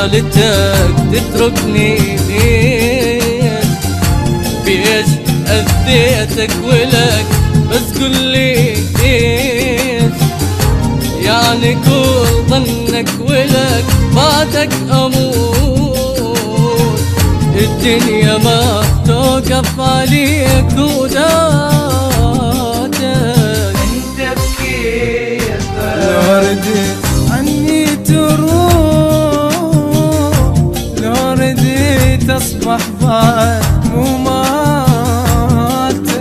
شالتك تتركني ليش؟ بيش أذيتك ولك بس قولي ليش؟ يعني كل ظنك ولك بعدك أموت، الدنيا ما توقف عليك وداتك. انت بكيفك لو رديت عني تروح، لو رديت أصبح ضايع مو مالتك.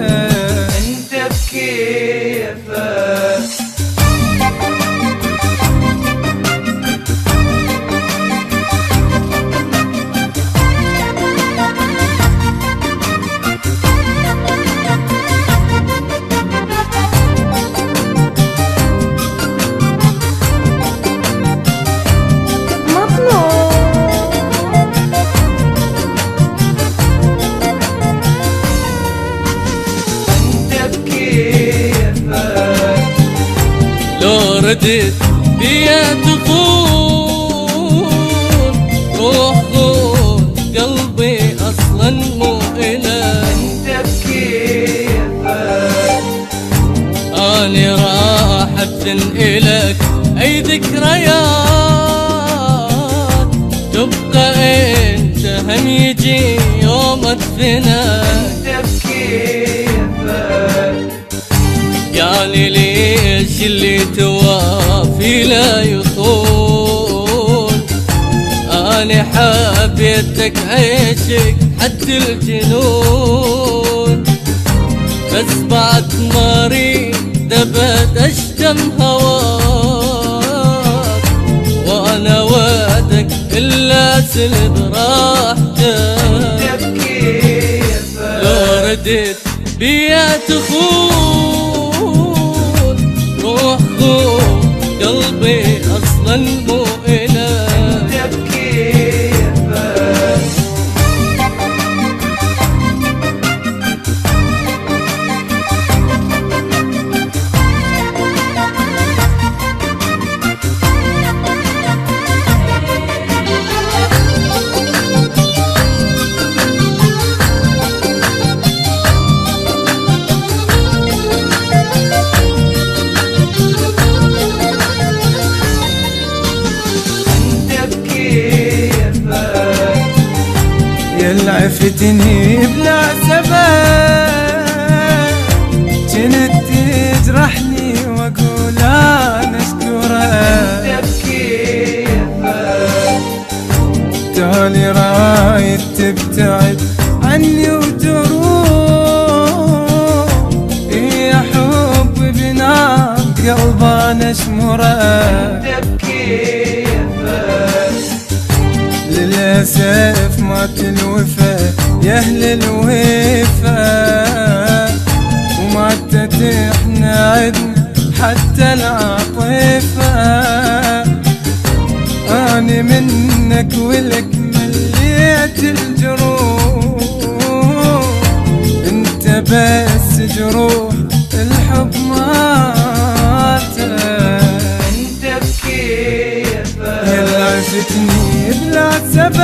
انت بكيفك لو رديت بيا تخون روح خون قلبي أصلا مو إلك. انت بكيفك أني راح أبتن إلك أي ذكريات، تبقى أنت هم يجي يوم أدفنك. انت بكيفك يعني ليش اللي توافي لا يخون؟ أنا حبيتك عيشك حتى الجنون، بس بعد مري دبت أشتم هواك، وأنا وعدك إلا سلب راحتك. انت بكيفك لو رديت بيا تخون روح خون قلبي أصلا مو إلك. انت بكيفك يلعفتني بلا سبب، جنت تجرحني واقول انا اشكرك. انت بكيفك تالي رايد تبتعد عني وتروح، يا حب بنار قلب انا اشمرك. انت بكيفك للأسف مات الوفا يا أهل الوفا، وماتت احنا عدنا حتى العاطفة. أنا منك ولك مليت الجروح، انت بس جروح الحب ماتت. انت بكيفك يلعفتني بلا سبب،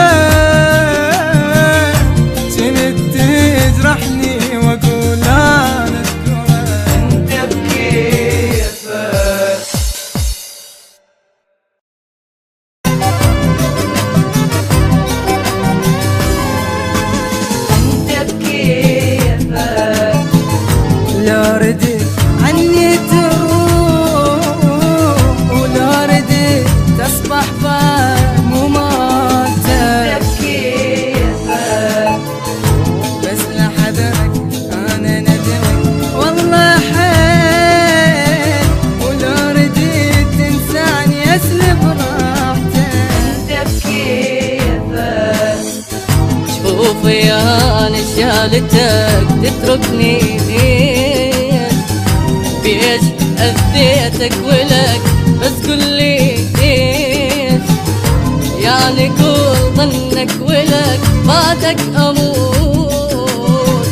جنت تجرحني واقول انا اشكرك. انت بكيفك انت بكيفك لو رديت عني تروح، ولو رديت تصبح ضايع مو مالتك. بس لحضرك انا ندمك والله حيل، ولو رديت تنساني اسلب راحتك. انت بكيفك شوفي أنا شالتك تتركني ليش؟ بيش أذيتك ولك بس قولي ليش؟ يعني كل ظنك ولك بعدك أموت،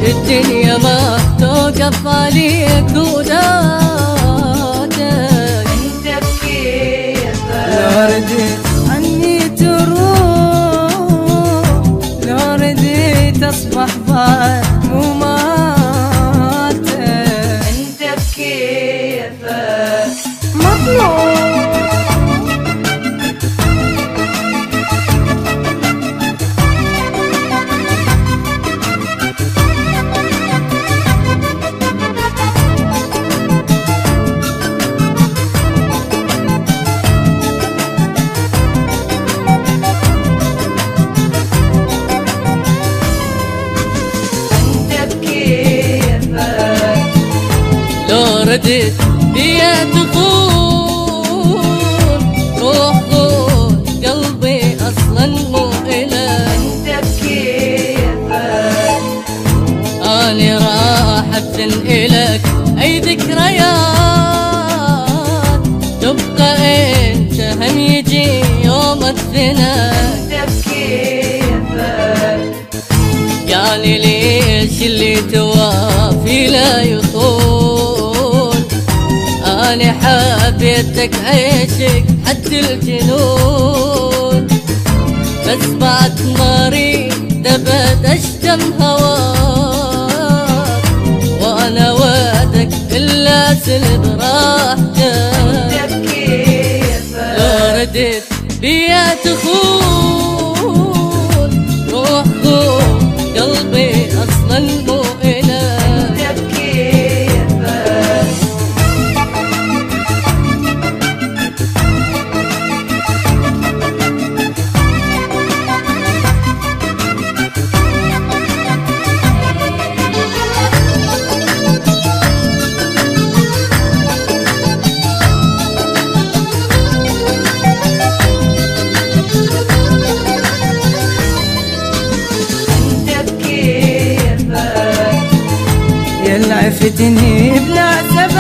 الدنيا ما توقف عليك وداتك. انت بكيفك لو رديت عني تروح، كيفك مطلوب. لو ردت بيا تخون روح خون قلبي اصلا مو الك انت بكيفك اني راح ابتن الك اي ذكريات تبقى انت هم يجي يوم الثناء انت بكيفك قالي ليش اللي توافي لا يطول أنا حبيتك عيشك حتى الجنون بس بعد ما دبت أشتم هواك وأنا وعدك إلا سلب راحتك انت بكيفك لو رديت بيا تخون روح خون قلبي أصلا مو إلك انت بكيفك عفتني بلا سبب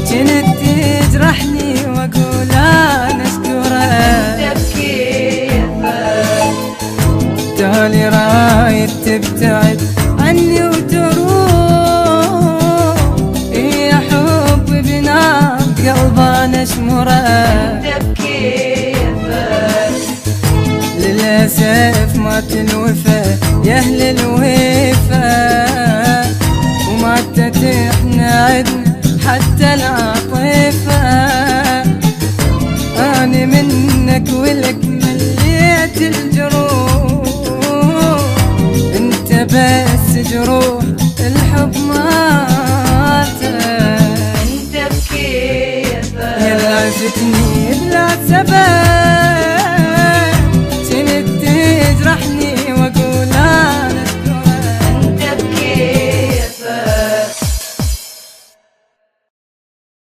كنت تجرحني واقول انا اشكرك تالي رايد تبتعد عني وتروح يا حب بنار قلب انا اشمرك للاسف مات الوفا يا اهل الوفا وما تتحنا عدنا حتى العاطفة أنا منك ولك مليت الجروح انت بس جروح الحب ما